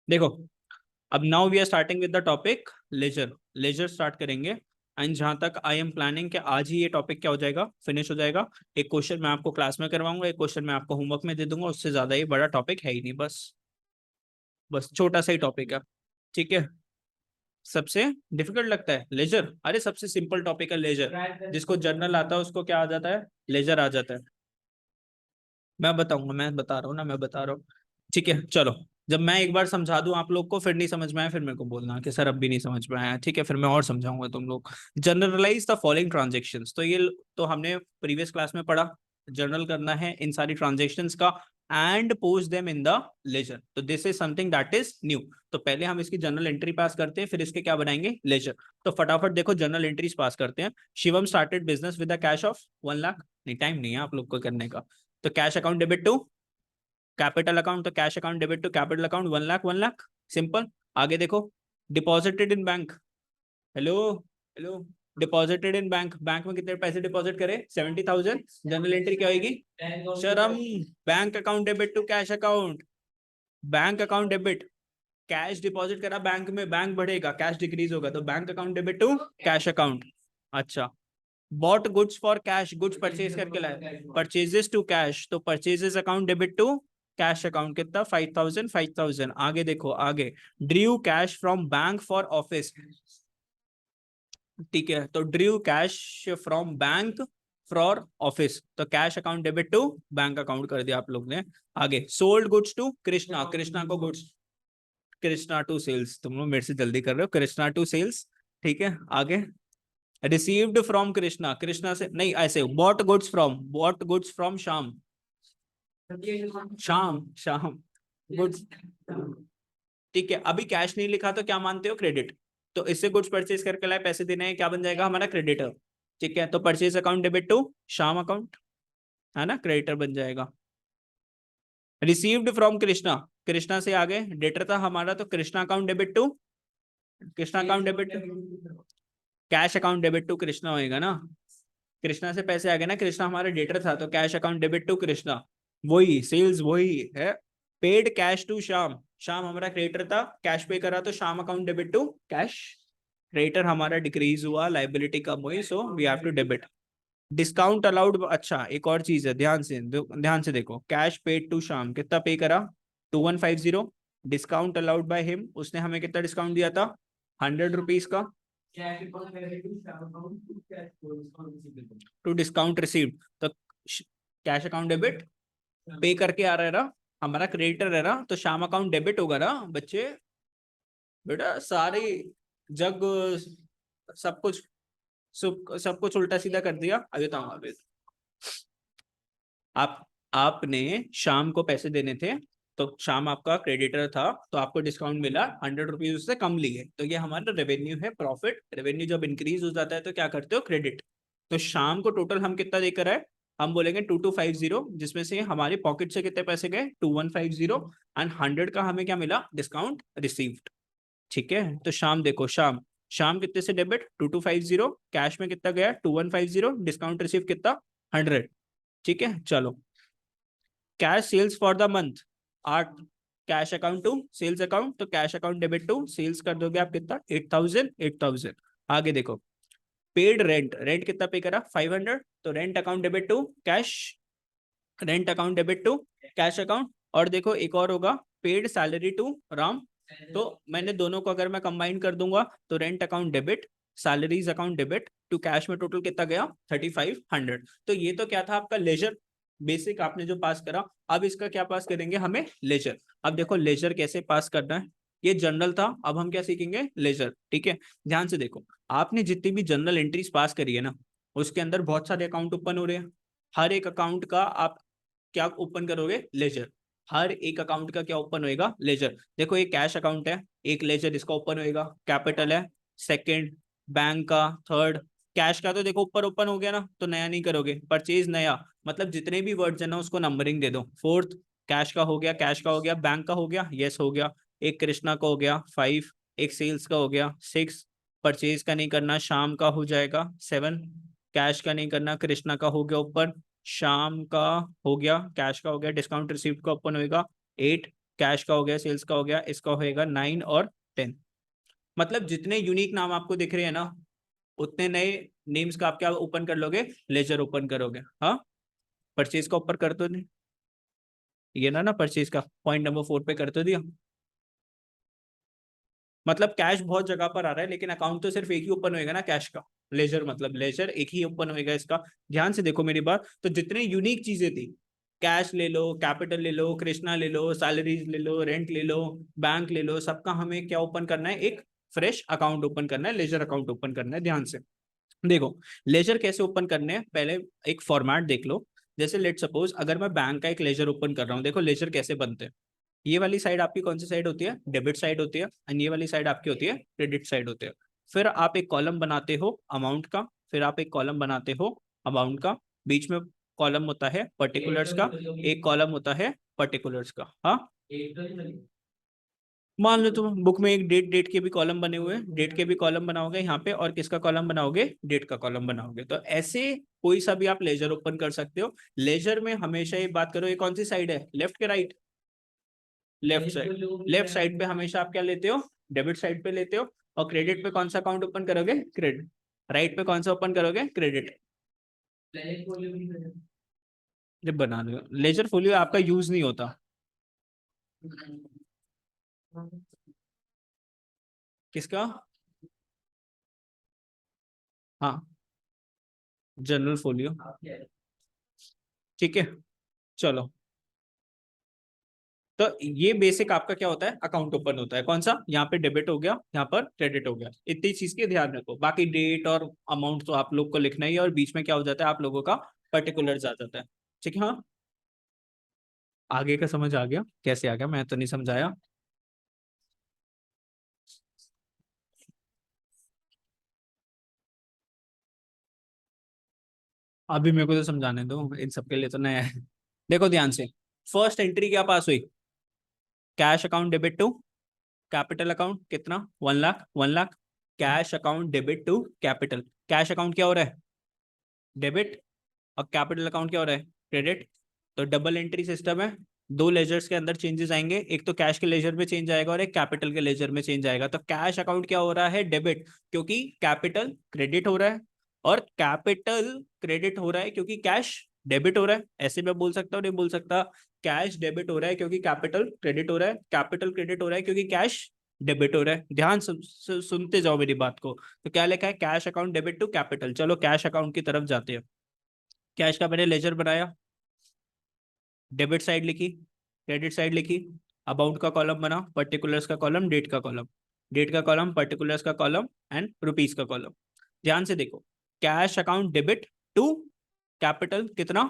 देखो, अब now we are starting with the topic ledger. Ledger start करेंगे and जहां तक आई एम प्लानिंग कि आज ही ये टॉपिक क्या हो जाएगा, फिनिश हो जाएगा। एक क्वेश्चन मैं आपको क्लास में करवाऊंगा, एक क्वेश्चन मैं आपको होमवर्क में दे दूंगा, उससे ज्यादा ये बड़ा टॉपिक है ही नहीं। बस बस छोटा सा ही टॉपिक है, ठीक है। सबसे डिफिकल्ट लगता है लेजर? अरे सबसे सिंपल टॉपिक है लेजर। जिसको जर्नल आता है उसको क्या आ जाता है? लेजर आ जाता है। मैं बताऊंगा, मैं बता रहा हूँ ना, मैं बता रहा हूँ। ठीक है चलो, जब मैं एक बार समझा दूं आप लोग को, फिर नहीं समझ में आया फिर मेरे को बोलना कि सर अब भी नहीं समझ में आया, ठीक है? फिर मैं और समझाऊंगा तुम लोग। जनरलाइज द फॉलोइंग ट्रांजेक्शन्स, तो ये तो हमने प्रीवियस क्लास में पढ़ा। जर्नल करना है इन सारी ट्रांजेक्शन्स का and post them in the ledger. तो this is something that is new. तो पहले हम इसकी जर्नल एंट्री पास करते हैं, फिर इसके क्या बनाएंगे? लेजर। तो फटाफट देखो जर्नल एंट्रीज पास करते हैं। Shivam started business with a cash of 1 lakh. नहीं, टाइम नहीं है आप लोग को करने का। तो cash account debit to capital account, तो cash account debit to capital account 1 lakh 1 lakh. Simple. आगे देखो, deposited in bank. Hello hello. Deposited in bank, bank में कितने पैसे डिपॉजिट करे? 70,000। जनरल एंट्री क्या होगी? शर्म। Bank account debit to cash account. Bank account debit, cash deposit करा बैंक में, बैंक बढ़ेगा, कैश डिक्रीज होगा, तो bank account debit to cash account. अच्छा, bought goods for cash, goods purchase करके लाए, परचेजेस टू कैश, तो purchases account debit to cash account. कितना? 5,000 5,000। आगे देखो, आगे drew cash from bank for office. ठीक है, तो drew cash from bank for office, तो cash account debit to bank account कर दिया आप लोग ने। आगे sold goods to Krishna, Krishna को गुड्स, कृष्णा टू सेल्स। तुम लोग मेरे से जल्दी कर रहे हो, कृष्णा टू सेल्स। ठीक है, आगे रिसीव्ड फ्रॉम कृष्णा, कृष्णा से नहीं, ऐसे bought goods from, bought goods from Shyam, Shyam Shyam goods. ठीक है, अभी कैश नहीं लिखा तो क्या मानते हो? क्रेडिट। तो इससे गुड्स परचेज करके लाए, पैसे देने हैं, क्या बन जाएगा हमारा? क्रेडिटर। ठीक है, तो purchase account debit to Shyam account, है ना, क्रेडिटर बन जाएगा। रिसीव्ड फ्रॉम कृष्णा, कृष्णा से आगे डेटर था हमारा, तो Krishna account debit to Krishna account debit, cash account debit to Krishna होएगा ना। कृष्णा से पैसे आ गए ना, कृष्णा हमारा डेटर था, तो cash account debit to Krishna. वही सेल्स वही है। Paid cash to Shyam, Shyam हमारा क्रेडिटर था, कैश पे करा, तो Shyam account debit to cash. Creditor हमारा डिक्रीज हुआ, लाइबिलिटी कम हुई, so we have to debit. Discount allowed, अच्छा एक और चीज है, ध्यान से देखो, कैश पेड टू श्याम, कितना पे करा? 2150। डिस्काउंट अलाउड बाय हिम, उसने हमें कितना डिस्काउंट दिया था? 100 रुपीज का। टू डिस्काउंट रिसीव्ड, तो कैश अकाउंट डेबिट पे करके आ रहा है ना, हमारा क्रेडिटर है ना, तो श्याम अकाउंट डेबिट होगा ना बच्चे। बेटा सारी जग, सब कुछ, सब कुछ उल्टा सीधा कर दिया। अभी तो अभी आप आपने शाम को पैसे देने थे, तो शाम आपका क्रेडिटर था, तो आपको डिस्काउंट मिला, 100 रुपीज उससे कम लिए, तो ये हमारा रेवेन्यू है, प्रॉफिट। रेवेन्यू जब इंक्रीज हो जाता है तो क्या करते हो? क्रेडिट। तो शाम को टोटल हम कितना देकर आए? हम बोलेंगे 2250, जिसमें से हमारे पॉकेट से कितने पैसे गए? 2150, एंड 100 का हमें क्या मिला? Discount received. ठीक है, तो शाम देखो, शाम शाम कितने से डेबिट? 2250, कैश में कितना गया? 2150, डिस्काउंट रिसीव कितना? 100। ठीक है चलो, cash sales for the month 8, cash account to sales account, तो cash account debit to sales कर दोगे आप, कितना? 8000 8000। आगे देखो, पेड रेंट, रेंट कितना पे करा? 500, तो rent account debit to cash, rent account debit to cash account. और देखो एक और होगा, पेड सैलरी टू राम, तो मैंने दोनों को अगर मैं कंबाइन कर दूंगा, तो rent account debit, salaries account debit to cash में टोटल कितना गया? 3500। तो ये तो क्या था आपका? लेजर बेसिक आपने जो पास करा। अब इसका क्या पास करेंगे? हमें लेजर। अब देखो लेजर कैसे पास करना है, ये जनरल था, अब हम क्या सीखेंगे? लेजर। ठीक है, ध्यान से देखो, आपने जितनी भी जनरल एंट्रीज पास करी है ना, उसके अंदर बहुत सारे अकाउंट ओपन हो रहे हैं। हर एक अकाउंट का आप क्या ओपन करोगे? लेजर। हर एक अकाउंट का क्या ओपन होएगा? लेजर। देखो ये कैश अकाउंट है, एक लेजर इसका ओपन होएगा, कैपिटल है, सेकंड बैंक का, थर्ड कैश का, तो देखो ऊपर ओपन हो गया ना, तो नया नहीं करोगे। परचेज नया, मतलब जितने भी वर्ड्स है ना उसको नंबरिंग दे दो। फोर्थ कैश का हो गया, कैश का हो गया, बैंक का हो गया, यस हो गया, एक कृष्णा का हो गया 5, एक सेल्स का हो गया 6, परचेज का नहीं करना, शाम का हो जाएगा 7, कैश का नहीं करना, कृष्णा का हो गया ऊपर, शाम का हो गया, कैश का हो गया, डिस्काउंट रिसीव्ड का ओपन होएगा 8, कैश का हो गया, सेल्स का हो गया, इसका होएगा 9 और 10। मतलब जितने यूनिक नाम आपको दिख रहे हैं ना, उतने नए नेम्स का आप क्या ओपन कर लोगे, लेजर ओपन करोगे। हाँ, परचेज का ऊपर कर दो, नहीं ये ना परचेज का पॉइंट नंबर 4 पे कर तो दिया। मतलब कैश बहुत जगह पर आ रहा है, लेकिन अकाउंट तो सिर्फ एक ही ओपन होएगा ना कैश का। लेजर मतलब लेजर एक ही ओपन होएगा इसका। ध्यान से देखो मेरी बात, तो जितने यूनिक चीजें थी, कैश ले लो, कैपिटल ले लो, कृष्णा ले लो, सैलरीज ले लो, रेंट ले लो, बैंक ले लो, सबका हमें क्या ओपन करना है, एक फ्रेश अकाउंट ओपन करना है, लेजर अकाउंट ओपन करना है। ध्यान से देखो, लेजर कैसे ओपन करने हैं, पहले एक फॉर्मेट देख लो। जैसे लेट सपोज अगर मैं बैंक का एक लेजर ओपन कर रहा हूँ, देखो लेजर कैसे बनते हैं। ये वाली साइड आपकी कौन सी साइड होती है, डेबिट साइड होती है, एंड ये वाली साइड आपकी होती है क्रेडिट साइड होती है। फिर आप एक कॉलम बनाते हो अमाउंट का, फिर आप एक कॉलम बनाते हो अमाउंट का, बीच में कॉलम होता है पर्टिकुलर्स का, एक कॉलम होता है पर्टिकुलर्स का। हाँ, मान लो तुम बुक में एक डेट, डेट के भी कॉलम बने हुए हैं, डेट के भी कॉलम बनाओगे यहाँ पे, और किसका कॉलम बनाओगे, डेट का कॉलम बनाओगे। तो ऐसे कोई सा भी आप लेजर ओपन कर सकते हो। लेजर में हमेशा ये बात करो, ये कौन सी साइड है, लेफ्ट के right, left side. Left side पे हमेशा आप क्या लेते हो, डेबिट साइड पे लेते हो। और क्रेडिट पे कौन सा अकाउंट ओपन करोगे, क्रेडिट। राइट पे कौन सा ओपन करोगे, क्रेडिट। जब बना लो लेजर फोलियो आपका यूज नहीं होता। किसका, हाँ, जनरल फोलियो। ठीक है, चलो। तो ये बेसिक आपका क्या होता है, अकाउंट ओपन होता है। कौन सा, यहाँ पे डेबिट हो गया, यहाँ पर क्रेडिट हो गया। इतनी चीज के ध्यान रखो, बाकी डेट और अमाउंट तो आप लोग को लिखना ही है, और बीच में क्या हो जाता है आप लोगों का, पर्टिकुलर्स आ जाता है। ठीक है, हाँ। आगे का समझ आ गया, कैसे आ गया, मैं तो नहीं समझाया। अभी मेरे को तो समझाने दो, इन सबके लिए तो नया है। देखो ध्यान से, फर्स्ट एंट्री क्या पास हुई, cash account debit to capital account, कितना, 1 lakh, 1 lakh. Cash account debit to capital, cash account क्या हो रहा है, डेबिट, और कैपिटल अकाउंट क्या हो रहा है, क्रेडिट। तो डबल एंट्री सिस्टम है, दो लेजर्स के अंदर चेंजेस आएंगे, एक तो कैश के लेजर में चेंज आएगा और एक कैपिटल के लेजर में चेंज आएगा। तो कैश अकाउंट क्या हो रहा है, डेबिट, क्योंकि कैपिटल क्रेडिट हो रहा है, और कैपिटल क्रेडिट हो रहा है क्योंकि कैश डेबिट हो रहा है। ऐसे मैं बोल सकता हूँ, नहीं बोल सकता, कैश डेबिट हो रहा है क्योंकि कैपिटल क्रेडिट हो रहा है, कैपिटल क्रेडिट हो रहा है क्योंकि कैश डेबिट हो रहा है। ध्यान सुनते जाओ मेरी बात को। तो क्या लिखा है, cash account debit to capital. चलो कैश अकाउंट की तरफ जाते हैं। कैश का मैंने लेजर बनाया, डेबिट साइड लिखी, क्रेडिट साइड लिखी, अमाउंट का कॉलम बना, पर्टिकुलर्स का कॉलम, डेट का कॉलम, डेट का कॉलम, पर्टिकुलर्स का कॉलम, एंड रुपीस का कॉलम। ध्यान से देखो, cash account debit to capital कितना,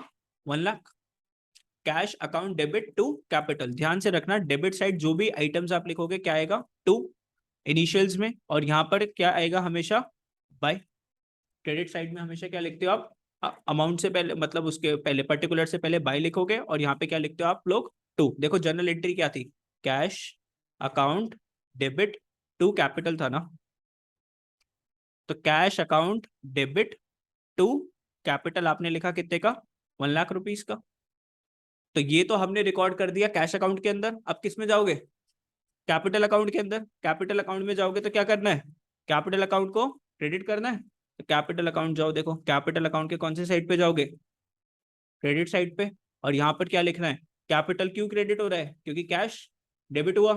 1 lakh. Cash account debit to capital, ध्यान से रखना, डेबिट साइड जो भी आइटम्स आप लिखोगे क्या आएगा, टू इनिशियल्स में, और यहाँ पर क्या आएगा हमेशा, बाय। क्रेडिट साइड में हमेशा क्या लिखते हो आप, अमाउंट से पहले, मतलब उसके पहले पर्टिकुलर से पहले बाय लिखोगे, और यहाँ पे क्या लिखते हो आप लोग, टू। देखो जनरल एंट्री क्या थी, cash account debit to capital था ना। तो cash account debit to capital आपने लिखा कितने का, 1 लाख रुपीस का। तो ये तो हमने रिकॉर्ड कर दिया कैश अकाउंट के अंदर। अब किस में जाओगे, कैपिटल अकाउंट के अंदर। कैपिटल अकाउंट में जाओगे तो क्या करना है, कैपिटल अकाउंट को क्रेडिट करना है। तो कैपिटल अकाउंट जाओ, देखो कैपिटल अकाउंट के कौन से साइड पे जाओगे, क्रेडिट साइड पे। और यहाँ पर क्या लिखना है, कैपिटल क्यों क्रेडिट हो रहा है, क्योंकि कैश डेबिट हुआ।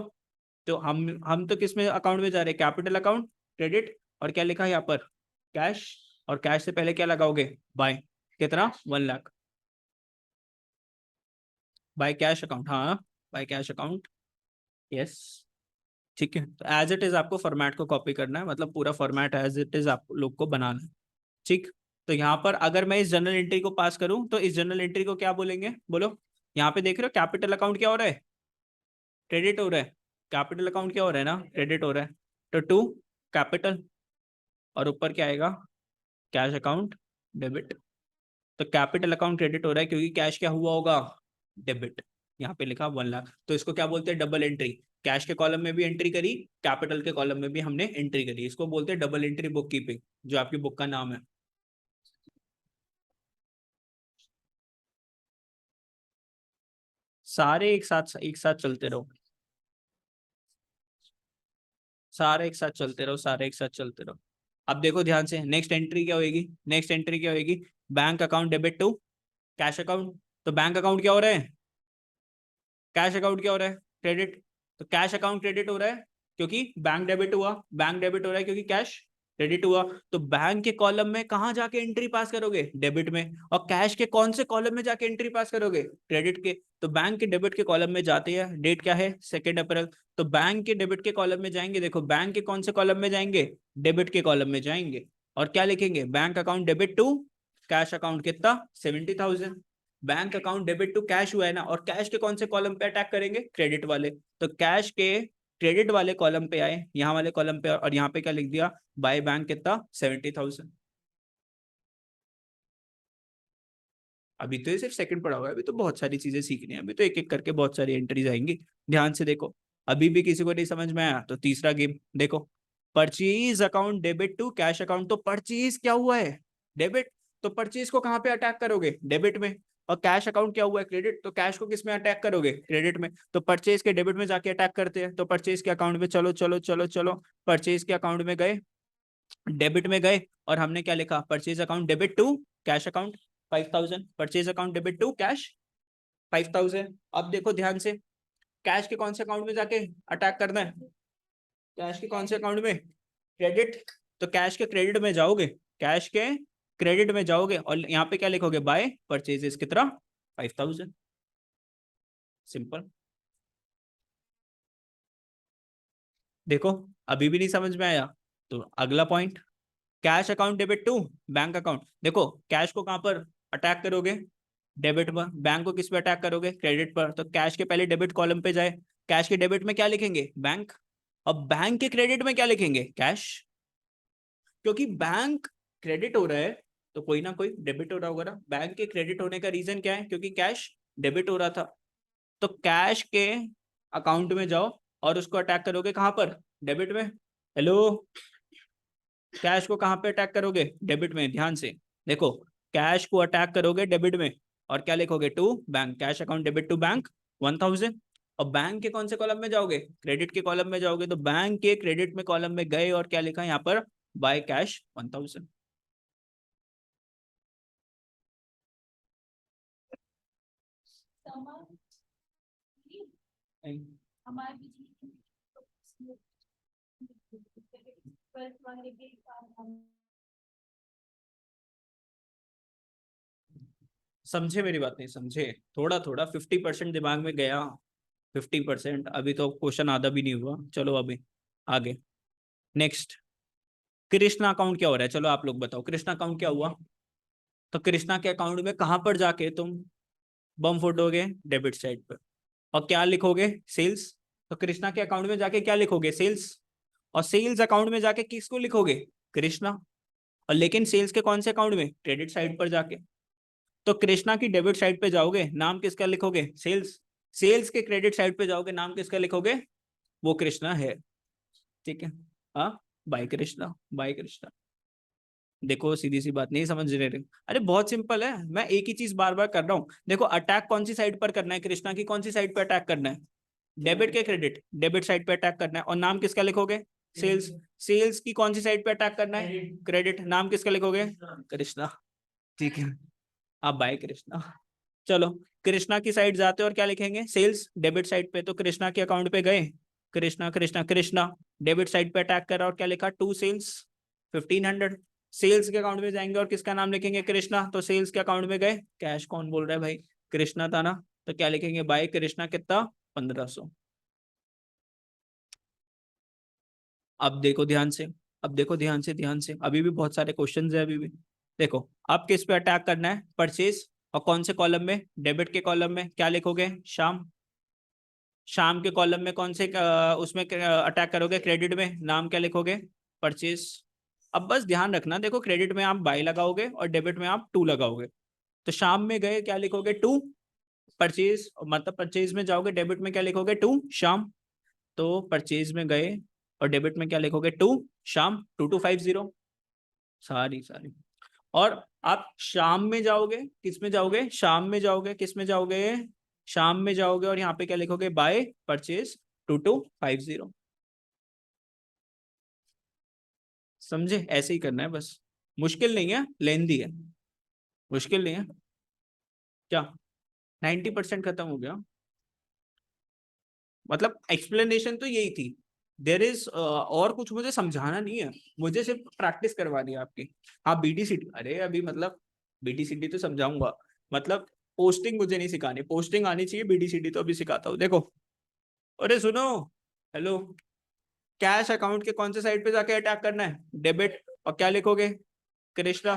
तो हम तो किस में अकाउंट में जा रहे हैं, कैपिटल अकाउंट क्रेडिट। और क्या लिखा है यहाँ पर, कैश। और कैश से पहले क्या लगाओगे, बाय, कितना, 1 लाख, बाय कैश अकाउंट। हाँ, बाय कैश अकाउंट, यस। ठीक है, तो एज इट इज आपको फॉर्मेट को कॉपी करना है, मतलब पूरा फॉर्मेट एज इट इज आप लोग को बनाना है। ठीक। तो यहाँ पर अगर मैं इस जनरल एंट्री को पास करूं, तो इस जनरल एंट्री को क्या बोलेंगे, बोलो। यहाँ पे देख रहे हो कैपिटल अकाउंट क्या हो रहा है, क्रेडिट हो रहा है। कैपिटल अकाउंट क्या हो रहा है ना, क्रेडिट हो रहा है। तो टू कैपिटल, और ऊपर क्या आएगा, कैश अकाउंट डेबिट। तो कैपिटल अकाउंट क्रेडिट हो रहा है क्योंकि कैश क्या हुआ होगा, डेबिट। यहाँ पे लिखा 1 लाख। तो इसको क्या बोलते हैं, डबल एंट्री। कैश के कॉलम में भी एंट्री करी, कैपिटल के कॉलम में भी हमने एंट्री करी। इसको बोलते हैं डबल एंट्री बुक कीपिंग, जो आपकी बुक का नाम है। सारे एक साथ चलते रहो। सारे एक साथ चलते रहो, सारे एक साथ चलते रहो। अब देखो ध्यान से, नेक्स्ट एंट्री क्या होगी, नेक्स्ट एंट्री क्या होगी, bank account debit to cash account. तो बैंक अकाउंट क्या हो रहा है, कैश अकाउंट क्या हो रहा है, क्रेडिट। तो कैश अकाउंट क्रेडिट हो रहा है क्योंकि बैंक डेबिट हुआ, बैंक डेबिट हो रहा है क्योंकि कैश क्रेडिट हुआ। तो बैंक के कॉलम में कहां जाके एंट्री पास करोगे, डेबिट में। और कैश के कौन से कॉलम में जाके एंट्री पास करोगे, क्रेडिट के। तो बैंक के डेबिट के कॉलम में जाते हैं, डेट क्या है 2 अप्रैल। तो बैंक के डेबिट के कॉलम में जाएंगे, देखो बैंक के कौन से कॉलम में जाएंगे, डेबिट के कॉलम में जाएंगे। और क्या लिखेंगे, bank account debit to cash account कितना 70,000। Bank account debit to cash हुआ है ना, और कैश के कौन से कॉलम पे अटैक करेंगे, क्रेडिट वाले। तो कैश के क्रेडिट वाले कॉलम पे आए, यहाँ वाले कॉलम पे, और यहाँ पे क्या लिख दिया, बाय बैंक कितना 70,000। अभी तो ये सिर्फ सेकंड पढ़ा हुआ है, अभी तो बहुत सारी चीजें सीखनी है, अभी तो एक एक करके बहुत सारी एंट्रीज आएंगी। ध्यान से देखो, अभी भी किसी को नहीं समझ में आया तो तीसरा गेम देखो, purchase account debit to cash account. तो परचेज क्या हुआ है, डेबिट। तो परचेज को कहाँ पे अटैक करोगे, डेबिट में। और कैश अकाउंट क्या हुआ है, क्रेडिट। तो कैश को किस में अटैक करोगे, क्रेडिट में। तो परचेज के डेबिट में जाके अटैक करते हैं। तो परचेज के अकाउंट में चलो चलो चलो चलो, परचेज के अकाउंट में गए, डेबिट में गए, और हमने क्या लिखा, purchase account debit to cash account 5,000। Purchase account debit to cash 5,000। अब देखो ध्यान से, कैश के कौन से अकाउंट में जाके अटैक करना है, कैश के कौन से अकाउंट में, क्रेडिट। तो कैश के क्रेडिट में जाओगे, कैश के क्रेडिट में जाओगे, और यहाँ पे क्या लिखोगे, बाय परचेजेस कितना 5,000। सिंपल। देखो अभी भी नहीं समझ में आया तो अगला point, cash account debit to bank account. देखो कैश को कहां पर अटैक करोगे, डेबिट पर। बैंक को किस पे अटैक करोगे, क्रेडिट पर। तो कैश के पहले डेबिट कॉलम पे जाए, कैश के डेबिट में क्या लिखेंगे, बैंक। अब बैंक के क्रेडिट में क्या लिखेंगे, कैश। क्योंकि बैंक क्रेडिट हो रहा है तो कोई ना कोई डेबिट हो रहा होगा ना। बैंक के क्रेडिट होने का रीजन क्या है, क्योंकि कैश डेबिट हो रहा था। तो कैश के अकाउंट में जाओ और उसको अटैक करोगे कहां पर, डेबिट में। हेलो, कैश को कहां पे अटैक करोगे, डेबिट में। ध्यान से देखो, कैश को अटैक करोगे डेबिट में, और क्या लिखोगे, to bank, cash account debit to bank 1,000। और बैंक के कौन से कॉलम में जाओगे, क्रेडिट के कॉलम में जाओगे। तो बैंक के क्रेडिट में कॉलम में गए, और क्या लिखा यहाँ पर, बाय कैश 1,000। समझे मेरी बात, नहीं समझे, थोड़ा थोड़ा 50% दिमाग में गया, 50%। अभी तो क्वेश्चन आधा भी नहीं हुआ, चलो अभी आगे। नेक्स्ट, कृष्णा अकाउंट क्या हो रहा है, चलो आप लोग बताओ कृष्णा अकाउंट क्या हुआ। तो कृष्णा के अकाउंट में कहां पर जाके तुम बम फूटोगे, डेबिट साइड पर। और क्या लिखोगे, सेल्स। तो कृष्णा के अकाउंट में जाके क्या लिखोगे, सेल्स। और सेल्स अकाउंट में जाके किसको लिखोगे, कृष्णा। और लेकिन सेल्स के कौन से अकाउंट में, क्रेडिट साइड पर जाके। तो कृष्णा की डेबिट साइड पे जाओगे, नाम किसका लिखोगे, सेल्स। सेल्स के क्रेडिट साइड पे जाओगे, नाम किसका लिखोगे, वो कृष्णा है। ठीक है, हाँ, बाय कृष्णा, बाय कृष्णा। देखो सीधी सी बात, नहीं समझ रहे, अरे बहुत सिंपल है, मैं एक ही चीज बार बार कर रहा हूँ। देखो अटैक कौन सी साइड पर करना है, कृष्णा की कौन सी साइड पर अटैक करना है, डेबिट के क्रेडिट, डेबिट साइड पे अटैक करना है। और नाम किसका लिखोगे, सेल्स। सेल्स की कौन सी साइड पे अटैक करना है, क्रेडिट, नाम किसका लिखोगे, कृष्णा। ठीक है, अब बाय कृष्णा। चलो, कृष्णा की साइड जाते और क्या लिखेंगे, सेल्स, डेबिट साइड पे। तो कृष्णा के अकाउंट पे गए, कृष्णा कृष्णा कृष्णा, डेबिट साइड पे अटैक करा, और क्या लिखा, टू सेल्स 1,500। सेल्स के अकाउंट में जाएंगे और किसका नाम लिखेंगे, कृष्णा। तो सेल्स के अकाउंट में गए, कैश कौन बोल रहा है भाई, कृष्णा था ना। तो क्या लिखेंगे, बाय कृष्णा कितना 1,500। अब देखो ध्यान से, अब देखो ध्यान से, ध्यान से, अभी भी बहुत सारे क्वेश्चन है अभी भी। देखो अब किस पे अटैक करना है, परचेज। और कौन से कॉलम में, डेबिट के कॉलम में। क्या लिखोगे, शाम। शाम के कॉलम में कौन से उसमें अटैक करोगे, क्रेडिट में। नाम क्या लिखोगे, परचेज। अब बस ध्यान रखना, देखो क्रेडिट में आप बाय लगाओगे और डेबिट में आप टू लगाओगे। तो शाम में गए, क्या लिखोगे, टू परचेज, मतलब परचेज में जाओगे, डेबिट में क्या लिखोगे, टू शाम। तो परचेज में गए और डेबिट में क्या लिखोगे, टू शाम, 2250। सारी सारी। और आप शाम में जाओगे, किस में जाओगे, शाम में जाओगे, किस में जाओगे, शाम में जाओगे, और यहाँ पे क्या लिखोगे, बाय परचेज 2250। समझे? ऐसे ही करना है बस, मुश्किल नहीं है, लेंदी है, मुश्किल नहीं है। क्या 90% खत्म हो गया? मतलब एक्सप्लेनेशन तो यही थी, देर इज और कुछ मुझे समझाना नहीं है, मुझे सिर्फ प्रैक्टिस करवानी है आपकी। हाँ बीडीसीटी, अरे अभी मतलब बीडीसीटी तो समझाऊंगा, मतलब पोस्टिंग मुझे नहीं सिखानी, पोस्टिंग आनी चाहिए, बीडीसीटी तो अभी सिखाता हूँ। देखो, अरे सुनो, हेलो, कैश अकाउंट के कौन से साइड पे जाके अटैक करना है? डेबिट, और क्या लिखोगे? कृष्णा।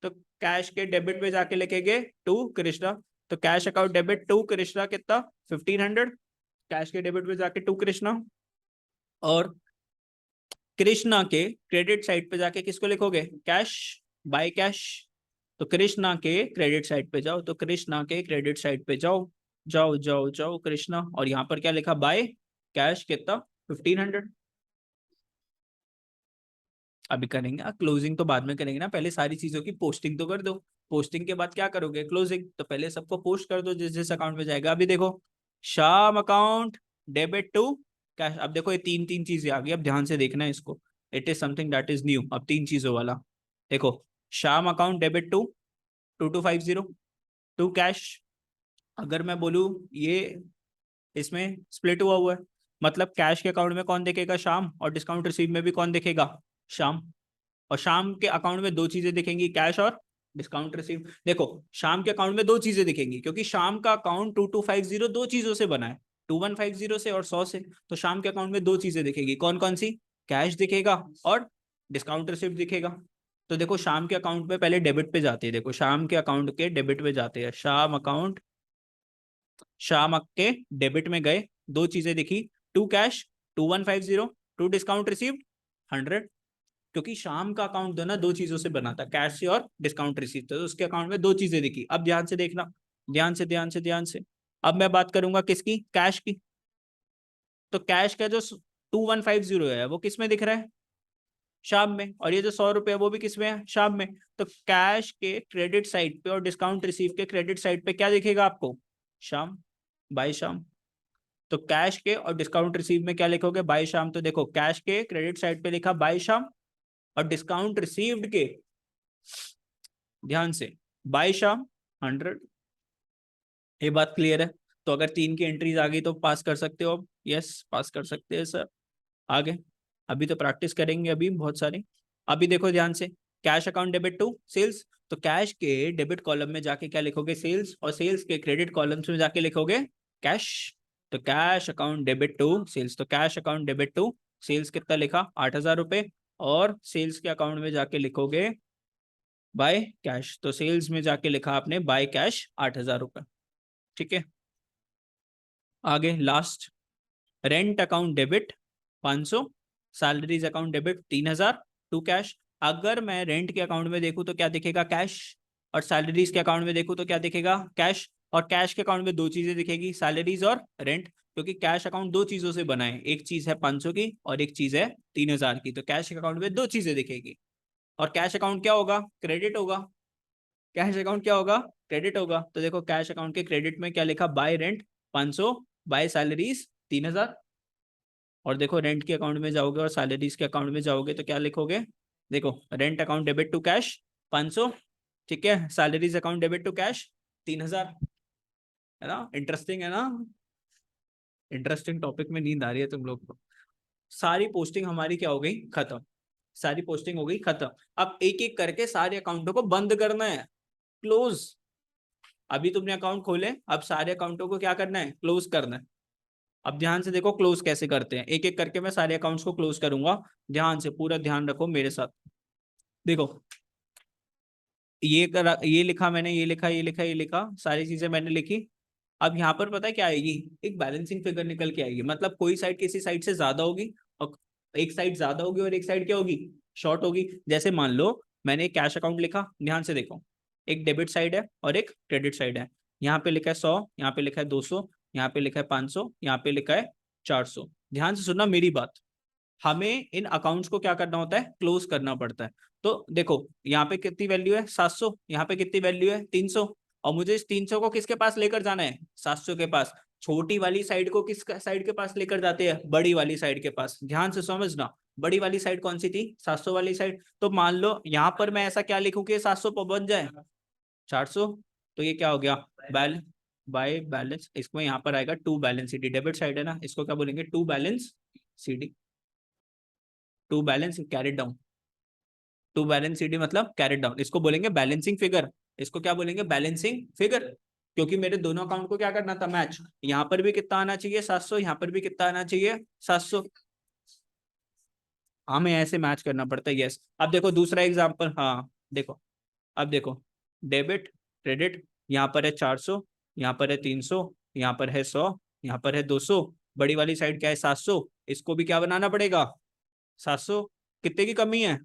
तो कैश के डेबिट पे जाके लिखेंगे टू कृष्णा, तो cash account debit to Krishna कितना? 1500। कैश के डेबिट पे जाके टू कृष्णा, और कृष्णा के क्रेडिट साइड पे जाके किसको लिखोगे? Cash, by cash. तो कृष्णा के क्रेडिट साइड पे जाओ, तो कृष्णा के क्रेडिट साइड पे जाओ, जाओ जाओ जाओ कृष्णा, और यहाँ पर क्या लिखा? बाय कैश कितना? 1500। अभी करेंगे, क्लोजिंग तो बाद में करेंगे ना, पहले सारी चीजों की पोस्टिंग तो कर दो, पोस्टिंग के बाद क्या करोगे? क्लोजिंग। तो पहले सबको पोस्ट कर दो जिस जिस अकाउंट में जाएगा। अभी देखो, Shyam account debit to cash, अब देखो ये तीन तीन चीजें आ गई, अब ध्यान से देखना है इसको, it is something that is new, अब तीन चीजों वाला। देखो, Shyam account debit to 2250 to cash. अगर मैं बोलूं ये इसमें स्प्लिट हुआ हुआ है, मतलब कैश के अकाउंट में कौन देखेगा? शाम, और डिस्काउंट रिसीव में भी कौन देखेगा? शाम। और शाम के अकाउंट में दो चीजें दिखेंगी, कैश और डिस्काउंट रिसीव। देखो, शाम के अकाउंट में दो चीजें दिखेंगी, क्योंकि शाम का अकाउंट 2250 दो चीजों से बना है, 2150 से और 100 से। तो शाम के अकाउंट में दो चीजें दिखेगी, कौन कौन सी? कैश दिखेगा और डिस्काउंट रिसीव दिखेगा। तो देखो, शाम के अकाउंट में पहले डेबिट पे जाते हैं, देखो शाम के अकाउंट के डेबिट पे जाते हैं, शाम अकाउंट, शाम के डेबिट में गए, दो चीजें दिखी, to cash 2150, to discount receive 100। क्योंकि शाम का अकाउंट जो ना दो चीजों से बना था, कैश से और डिस्काउंट रिसीव, तो उसके अकाउंट में दो चीजें दिखी। अब ध्यान से देखना, ध्यान से ध्यान से ध्यान से। अब मैं बात करूंगा किसकी? कैश की। तो कैश का जो 2150 है वो किस में दिख रहा है? शाम में। और ये जो 100 रुपए है वो भी किस में है? शाम में। तो कैश के क्रेडिट साइड पे और डिस्काउंट रिसीव के क्रेडिट साइड पे क्या दिखेगा आपको? शाम, बाय शाम। तो कैश के और डिस्काउंट रिसीव में क्या लिखोगे? बाय शाम। तो देखो, कैश के क्रेडिट साइड पे लिखा बाय शाम, और डिस्काउंट रिसीव्ड के, ध्यान से, बाय शाम 100। ये बात क्लियर है? तो अगर तीन की एंट्रीज आ गई तो पास कर सकते हो अब? यस, पास कर सकते हैं सर। आगे, अभी तो प्रैक्टिस करेंगे अभी बहुत सारी। अभी देखो ध्यान से, cash account debit to sales, तो कैश के डेबिट कॉलम में जाके क्या लिखोगे? सेल्स, और सेल्स के क्रेडिट कॉलम्स में जाके लिखोगे कैश। तो cash account debit to sales, तो cash account debit to sales कितना लिखा? 8000 रुपए, और सेल्स के अकाउंट में जाके लिखोगे बाय कैश, तो सेल्स में जाके लिखा आपने बाय कैश 8000 रुपए। ठीक है, आगे last, rent account debit 500, salaries account debit 3000 to cash. अगर मैं रेंट के अकाउंट में देखूं तो क्या दिखेगा? कैश। और सैलरीज के अकाउंट में देखूं तो क्या दिखेगा? कैश। और कैश के अकाउंट में दो चीजें दिखेगी, सैलरीज और रेंट, क्योंकि कैश अकाउंट दो चीजों से बना है, एक चीज है 500 की और एक चीज है 3000 की। तो कैश के अकाउंट में दो चीजें दिखेगी, और कैश अकाउंट क्या होगा? क्रेडिट होगा। कैश अकाउंट क्या होगा? क्रेडिट होगा। तो देखो, कैश अकाउंट के क्रेडिट में क्या लिखा? By rent 500, by salaries 3000। और देखो, रेंट के अकाउंट में जाओगे और सैलरीज के अकाउंट में जाओगे तो क्या लिखोगे? देखो, rent account debit to cash 500, ठीक है, salaries account debit to cash 3000। है ना इंटरेस्टिंग? है ना इंटरेस्टिंग? टॉपिक में नींद आ रही है तुम लोग को? सारी पोस्टिंग हमारी क्या हो गई? खत्म। सारी पोस्टिंग हो गई खत्म। अब एक एक करके सारे अकाउंटों को बंद करना है, क्लोज। अभी तुमने अकाउंट खोले, अब सारे अकाउंटों को क्या करना है? क्लोज करना है। अब ध्यान से देखो क्लोज कैसे करते हैं, एक एक करके मैं सारे अकाउंट्स को क्लोज करूंगा, ध्यान से पूरा ध्यान रखो मेरे साथ। देखो, ये लिखा मैंने, ये लिखा, ये लिखा, ये लिखा, सारी चीजें मैंने लिखी। अब यहाँ पर पता है क्या आएगी? एक बैलेंसिंग फिगर निकल के आएगी, मतलब कोई साइड किसी साइड से ज्यादा होगी, और एक साइड ज्यादा होगी और एक साइड क्या होगी? शॉर्ट होगी। जैसे मान लो मैंने एक कैश अकाउंट लिखा, ध्यान से देखो, एक डेबिट साइड है और एक क्रेडिट साइड है। यहाँ पे लिखा है 100, यहाँ पे लिखा है 200, यहाँ पे लिखा है 500, यहाँ पे लिखा है 400। ध्यान से सुनना मेरी बात, हमें इन अकाउंट्स को क्या करना होता है? क्लोज करना पड़ता है। तो देखो, यहाँ पे कितनी वैल्यू है? 700, यहाँ पे कितनी वैल्यू है? 300, और मुझे इस 300 को किसके पास लेकर जाना है? 700 के पास। छोटी वाली साइड को किस साइड के पास लेकर जाते हैं? बड़ी वाली साइड के पास। ध्यान से समझना, बड़ी वाली साइड कौन सी थी, 700 वाली साइड। तो मान लो यहाँ पर मैं ऐसा क्या लिखूं कि 700 पहुंच जाए 400। तो ये क्या हो गया, बैल बाय बैलेंस, इसमें यहाँ पर आएगा to balance C D, debit side है ना, इसको क्या बोलेंगे, to balance C D, to balance carried down. To balance CD मतलब कैरेट डाउन, इसको बोलेंगे बैलेंसिंग फिगर। इसको क्या बोलेंगे, बैलेंसिंग फिगर। क्योंकि मेरे दोनों अकाउंट को क्या करना था, मैच। यहाँ पर भी कितना आना चाहिए 700, यहाँ पर भी कितना आना चाहिए 700। हमें ऐसे मैच करना पड़ता है, यस। अब देखो दूसरा एग्जांपल, हाँ देखो, अब देखो डेबिट क्रेडिट, यहाँ पर है 400, यहाँ पर है 300, यहाँ पर है 100, यहाँ पर है 200, बड़ी वाली साइड क्या है 700, इसको भी क्या बनाना पड़ेगा 700। कितने की कमी है,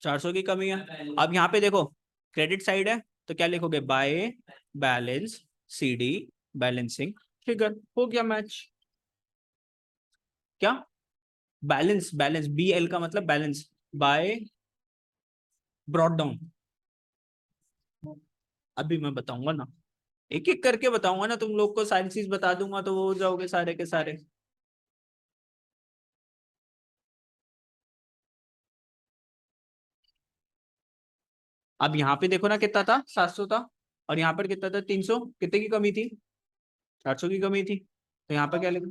400 की कमी है। अब यहाँ पे देखो क्रेडिट साइड है, तो क्या लिखोगे, by balance C D balancing figure, हो गया मैच। क्या, बैलेंस, बैलेंस बी एल का मतलब बैलेंस, बाय ब्रॉट डाउन। अभी मैं बताऊंगा ना, एक एक करके बताऊंगा ना, तुम लोग को सारी चीज बता दूंगा तो वो हो जाओगे सारे के सारे। अब यहाँ पे देखो ना कितना था, 700 था, और यहाँ पर कितना था 300, कितने की कमी थी, 400 की कमी थी। तो यहाँ पर क्या लिखो,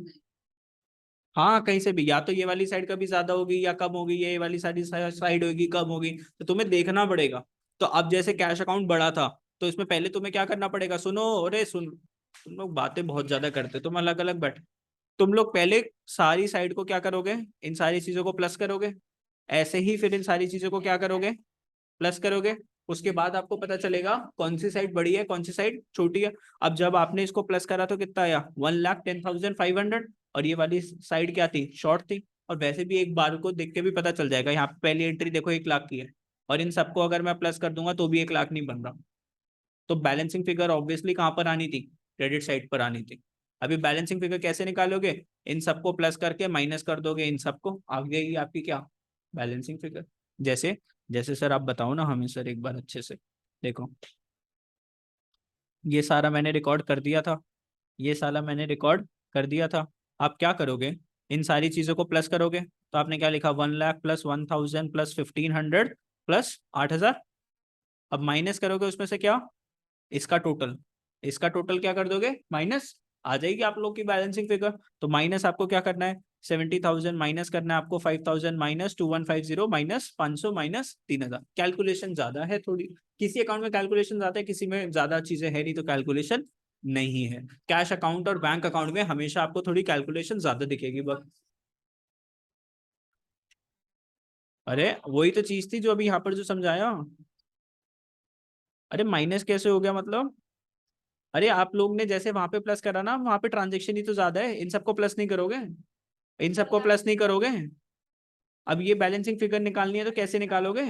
हाँ कहीं से भी, या तो ये वाली साइड कभी ज्यादा होगी या कम होगी, ये वाली साइड साइड होगी कम होगी, तो तुम्हें देखना पड़ेगा। तो अब जैसे कैश अकाउंट बढ़ा था, तो इसमें पहले तुम्हें क्या करना पड़ेगा, सुनो, अरे सुन, तुम लोग बातें बहुत ज्यादा करते हो, तुम अलग अलग बैठ। तुम लोग पहले सारी साइड को क्या करोगे, इन सारी चीजों को प्लस करोगे, ऐसे ही फिर इन सारी चीजों को क्या करोगे, प्लस करोगे। उसके बाद आपको पता चलेगा कौन सी साइड बड़ी है कौन सी साइड छोटी है। अब जब आपने इसको प्लस करा तो कितना आया, 1,10,500, और ये वाली साइड क्या थी, शॉर्ट थी। और वैसे भी एक बार को देख के भी पता चल जाएगा, यहाँ पे पहली एंट्री देखो 1 लाख की है, और इन सबको अगर मैं प्लस कर दूंगा तो भी 1 लाख नहीं बन रहा। तो बैलेंसिंग फिगर ऑब्वियसली कहाँ पर आनी थी, क्रेडिट साइड पर आनी थी। अभी बैलेंसिंग फिगर कैसे निकालोगे, इन सबको प्लस करके माइनस कर दोगे इन सबको, आ गई आपकी क्या, बैलेंसिंग फिगर। जैसे, जैसे सर आप बताओ ना हमें सर एक बार अच्छे से। देखो ये सारा मैंने रिकॉर्ड कर दिया था, ये सारा मैंने रिकॉर्ड कर दिया था। आप क्या करोगे, इन सारी चीजों को प्लस करोगे, तो आपने क्या लिखा, 1 लाख प्लस 1,000 प्लस 1,500 प्लस 8,000। अब माइनस करोगे उसमें से क्या, इसका टोटल, इसका टोटल क्या कर दोगे माइनस, आ जाएगी आप लोग की बैलेंसिंग फिगर। तो माइनस आपको क्या करना है, 70,000 माइनस करना है आपको 5,000 माइनस 2,150 माइनस 500 माइनस 3,000। कैलकुलेशन ज्यादा है थोड़ी, किसी अकाउंट में कैलकुलेशन ज्यादा है, किसी में ज्यादा चीजें है नहीं तो कैलकुलेशन नहीं है। कैश अकाउंट और बैंक अकाउंट में हमेशा आपको थोड़ी कैलकुलेशन ज्यादा दिखेगी बस। अरे वही तो चीज थी जो अभी यहाँ पर जो समझाया। अरे माइनस कैसे हो गया मतलब, अरे आप लोग ने जैसे वहां पे प्लस करा ना, वहां पे ट्रांजेक्शन ही तो ज्यादा है, इन सबको प्लस नहीं करोगे, इन सबको प्लस नहीं करोगे। अब ये बैलेंसिंग फिगर निकालनी है तो कैसे निकालोगे,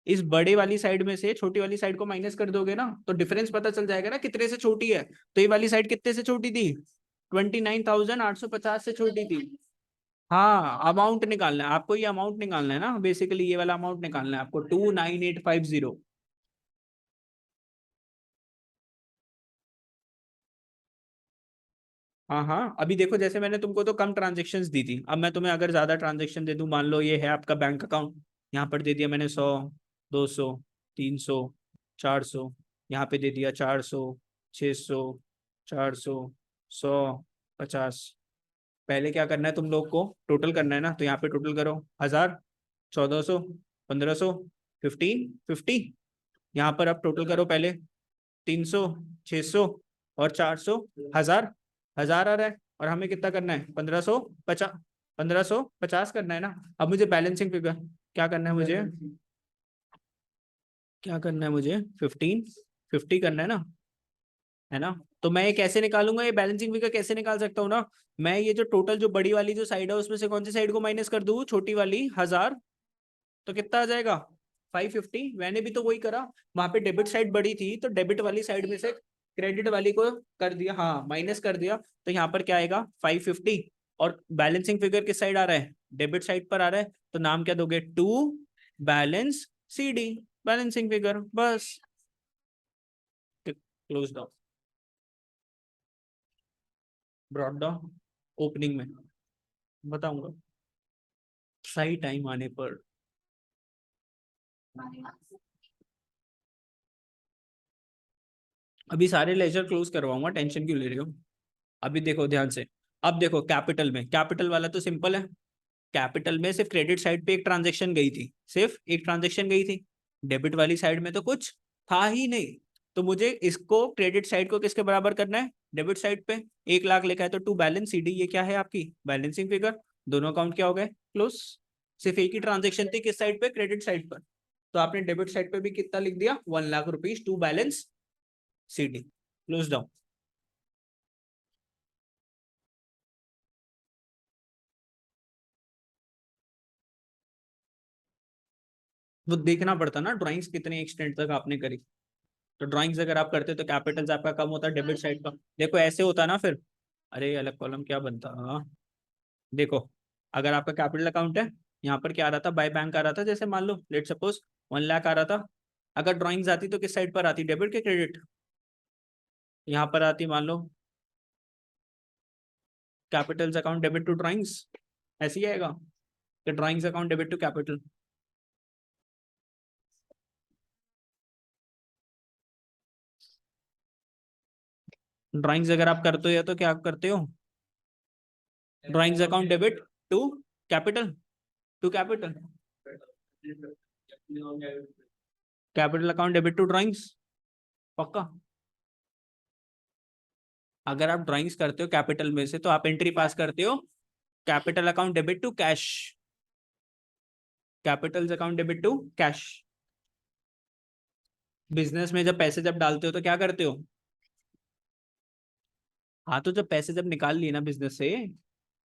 इस बड़े वाली साइड में से छोटी वाली साइड को माइनस कर दोगे ना, तो डिफरेंस पता चल जाएगा ना कितने से छोटी है। तो ये वाली साइड कितने से छोटी थी, 29,850 से छोटी थी। हाँ अमाउंट निकालना है आपको, ये अमाउंट निकालना है ना बेसिकली, ये वाला अमाउंट निकालना है आपको 29850। हाँ हाँ, अभी देखो जैसे मैंने तुमको तो कम ट्रांजेक्शन्स दी थी, अब मैं तुम्हें अगर ज्यादा ट्रांजेक्शन दे दूं, मान लो ये है आपका बैंक अकाउंट, यहाँ पर दे दिया मैंने 100, 200, 300, 400, यहाँ पे दे दिया 400, 600, 400, 100, 50। पहले क्या करना है तुम लोग को, टोटल करना है ना, तो यहाँ पे टोटल करो, 1,000, 1,400, 1,500, 50, यहाँ पर अब टोटल करो पहले, 300, 600 और 400, 1,000, 1,000 आ रहा है, और हमें कितना करना है, 1,550, 1,550 करना है ना। अब मुझे बैलेंसिंग फिगर क्या करना है मुझे, क्या करना है मुझे, 50 करना है ना। तो मैं ये कैसे निकालूंगा, ये बैलेंसिंग फिगर कैसे निकाल सकता हूँ ना, मैं ये जो टोटल जो बड़ी वाली जो साइड है उसमें से कौन सी साइड को माइनस कर दूं, छोटी वाली 1,000, तो कितना आ जाएगा 550। मैंने भी तो वही करा, वहां पे डेबिट साइड बड़ी थी तो डेबिट वाली साइड में से क्रेडिट वाली को कर दिया, हाँ माइनस कर दिया, तो यहाँ पर क्या आएगा 550। और बैलेंसिंग फिगर किस साइड आ रहा है, डेबिट साइड पर आ रहा है, तो नाम क्या दोगे, to balance C D balancing figure, बस close down, brought down, opening में। बताऊंगा सही टाइम आने पर। अभी सारे लेजर क्लोज करवाऊंगा, टेंशन क्यों ले रहे हो। अभी देखो ध्यान से। अब देखो कैपिटल में, कैपिटल वाला तो सिंपल है। कैपिटल में सिर्फ क्रेडिट साइड पे एक ट्रांजेक्शन गई थी, सिर्फ एक ट्रांजेक्शन गई थी। डेबिट वाली साइड में तो कुछ था ही नहीं। तो मुझे इसको क्रेडिट साइड को किसके बराबर करना है, डेबिट साइड पे। 1 लाख लिखा है तो टू बैलेंस सीडी, ये क्या है आपकी बैलेंसिंग फिगर। दोनों अकाउंट क्या हो गए क्लोज। सिर्फ एक ही ट्रांजेक्शन थी किस साइड पे, क्रेडिट साइड पर। तो आपने डेबिट साइड पे भी कितना लिख दिया, 1 lakh rupees to balance CD, close down. वो देखना पड़ता ना ड्राइंग्स कितने एक्सटेंट तक आपने करी। तो ड्राइंग्स अगर आप करते तो कैपिटल्स आपका कम होता डेबिट साइड का। देखो ऐसे होता ना फिर। अरे अलग कॉलम क्या बनता। हाँ, देखो अगर आपका कैपिटल अकाउंट है, यहाँ पर क्या आ रहा था, बाय बैंक आ रहा था, जैसे मान लो लेट सपोज 1 लाख आ रहा था। अगर ड्राइंग्स आती तो किस साइड पर आती, डेबिट के क्रेडिट। यहाँ पर आती मान लो capitals account debit to drawings, ऐसे ही आएगा कि drawings account debit to capital. Drawings अगर आप करते हो या तो क्या करते हो, drawings account debit to capital, to capital, capital account debit to drawings, पक्का। अगर आप ड्राइंग्स करते हो कैपिटल में से तो आप एंट्री पास करते हो capital account debit to cash, capital account debit to cash. Business में जब पैसे जब डालते हो तो क्या करते हो, हाँ तो जब पैसे जब निकाल लिए ना बिजनेस से,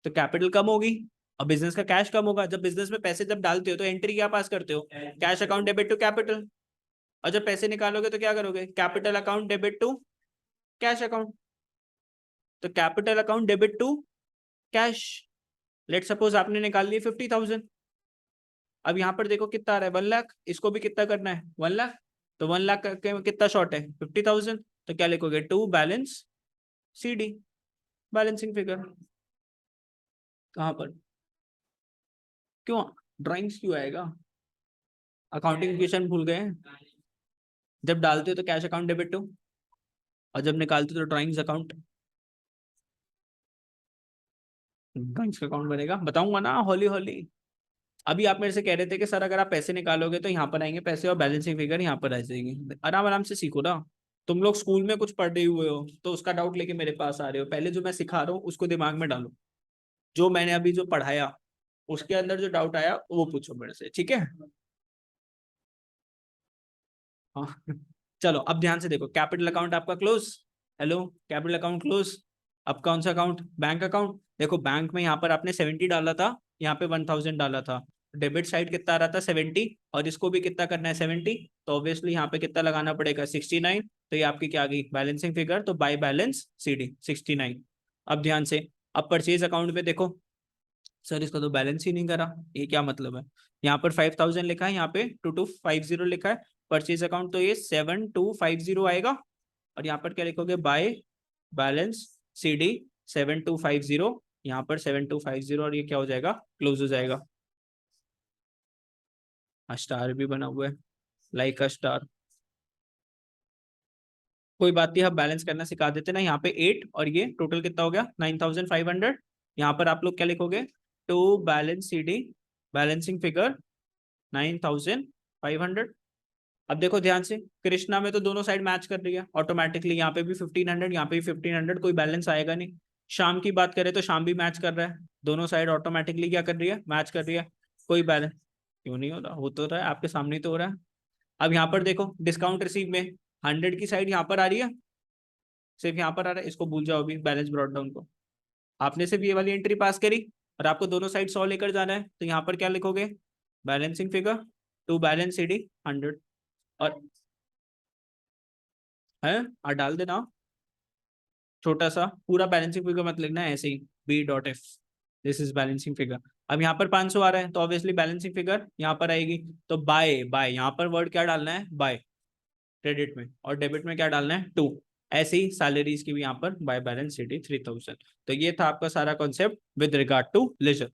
तो कैपिटल कम होगी और बिजनेस का कैश कम होगा। जब बिजनेस में पैसे जब डालते हो तो एंट्री क्या पास करते हो, cash account debit to capital. और जब पैसे निकालोगे तो क्या करोगे, capital account debit to cash account. तो capital account debit to cash. Let suppose आपने निकाल लिए 50,000। अब यहाँ पर देखो कितना आ रहा है, 1 लाख, इसको भी कितना करना है 1 लाख। तो 1 लाख के कितना शॉर्ट है 50,000। तो क्या लिखोगे, to balance CD, balancing figure. कहाँ पर, क्यों ड्राइंग्स क्यों आएगा, अकाउंटिंग इक्वेशन भूल गए हैं। जब डालते हो तो कैश अकाउंट डेबिट टू, और जब निकालते हो तो ड्राइंग्स अकाउंट, ड्राइंग्स का अकाउंट बनेगा, बताऊंगा ना हौली हौली। अभी आप मेरे से कह रहे थे कि सर अगर आप पैसे निकालोगे तो यहाँ पर आएंगे पैसे और बैलेंसिंग फिगर यहाँ पर आ जाएगी। आराम आराम से सीखो ना। तुम लोग स्कूल में कुछ पढ़े हुए हो तो उसका डाउट लेके मेरे पास आ रहे हो, पहले जो मैं सिखा रहा हूँ उसको दिमाग में डालो। जो मैंने अभी जो पढ़ाया उसके अंदर जो डाउट आया वो पूछो मेरे से, ठीक है। हाँ चलो अब ध्यान से देखो, कैपिटल अकाउंट आपका close. Hello, capital account close. अब कौन सा अकाउंट, बैंक अकाउंट। देखो बैंक में यहाँ पर आपने 70 डाला था, यहाँ पे 1000 डाला था। डेबिट साइड कितना आ रहा था 70, और इसको भी कितना करना है 70। तो ऑब्वियसली यहाँ पे कितना लगाना पड़ेगा 69। तो ये आपकी क्या आ गई बैलेंसिंग फिगर, तो बाय बैलेंस सीडी 69। अब ध्यान से, अब परचेज अकाउंट में देखो, सर इसका तो बैलेंस ही नहीं करा, ये क्या मतलब है। यहाँ पर 5000 लिखा है, यहाँ पे 2250 लिखा है। परचेज अकाउंट तो ये 7250 आएगा। और यहाँ पर क्या लिखोगे, बाय बैलेंस सीडी 7250। यहाँ पर 7250 और ये क्या हो जाएगा, क्लोज हो जाएगा। स्टार भी बना हुआ है, लाइक अ स्टार। कोई बात नहीं, हम बैलेंस करना सिखा देते ना। यहाँ पे 8 और ये टोटल कितना हो गया 9500। यहाँ पर आप लोग क्या लिखोगे, to balance CD balancing figure 9500। अब देखो ध्यान से, कृष्णा में तो दोनों साइड मैच कर रही है ऑटोमेटिकली, यहाँ पे भी 1500, यहाँ पे भी 1500, कोई बैलेंस आएगा नहीं। शाम की बात करें तो शाम भी मैच कर रहा है, दोनों साइड ऑटोमेटिकली क्या कर रही है, मैच कर रही है। कोई बैलेंस क्यों नहीं हो रहा, हो तो रहा है, आपके सामने ही तो हो रहा है। अब यहाँ पर देखो डिस्काउंट रिसीव में 100 की साइड यहाँ पर आ रही है, सिर्फ यहाँ पर आ रहा है, इसको भूल जाओ अभी बैलेंस ब्रॉट डाउन को। आपने सिर्फ ये वाली एंट्री पास करी और आपको दोनों साइड 100 लेकर जाना है, तो यहाँ पर क्या लिखोगे, balancing figure to balance CD 100। और है और डाल देना छोटा सा, पूरा बैलेंसिंग फिगर मत लिखना है, ऐसे ही B dot F, this is balancing figure. अब यहाँ पर 500 आ रहा है तो ऑब्वियसली बैलेंसिंग फिगर यहाँ पर आएगी। तो बाय बाय यहाँ पर वर्ड क्या डालना है, बाय क्रेडिट में, और डेबिट में क्या डालना है, टू। ऐसे ही सैलरीज की भी यहाँ पर बाय बैलेंस शीट 3000। तो ये था आपका सारा concept with regard to laser.